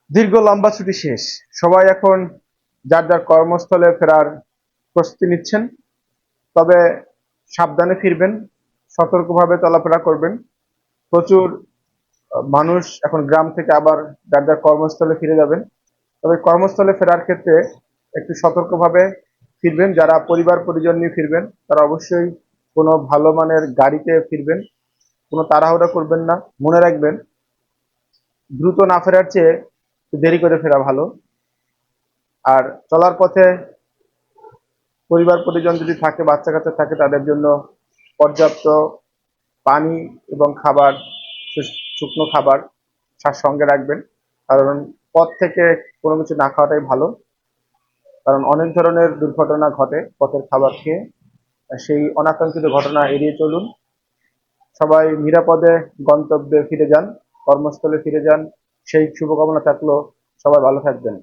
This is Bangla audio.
দীর্ঘ লম্বা ছুটি শেষ, সবাই এখন যার যার কর্মস্থলে ফেরার প্রস্তুতি নিচ্ছেন। তবে সাবধানে ফিরবেন, সতর্কভাবে চলাফেরা করবেন। প্রচুর মানুষ এখন গ্রাম থেকে আবার যার যার কর্মস্থলে ফিরে যাবেন। তবে কর্মস্থলে ফেরার ক্ষেত্রে একটু সতর্কভাবে ফিরবেন। যারা পরিবার পরিজন নিয়ে ফিরবেন তারা অবশ্যই কোনো ভালো মানের গাড়িতে ফিরবেন, কোনো তাড়াহুড়া করবেন না। মনে রাখবেন, দ্রুত না ফেরার চেয়ে একটু দেরি করে ফেরা ভালো। আর চলার পথে পরিবার পরিজন যদি থাকে, বাচ্চা কাচ্চা থাকে, তাদের জন্য পর্যাপ্ত পানি এবং খাবার, শুকনো খাবার সঙ্গে রাখবেন। কারণ পথ থেকে কোনো কিছু না খাওয়াটাই ভালো। কারণ অনেক ধরনের দুর্ঘটনা ঘটে পথের খাবার খেয়ে। সেই অনাকাঙ্ক্ষিত ঘটনা এড়িয়ে চলুন। সবাই নিরাপদে গন্তব্যে ফিরে যান, কর্মস্থলে ফিরে যান, সেই শুভকামনা থাকলো। সবাই ভালো থাকবেন।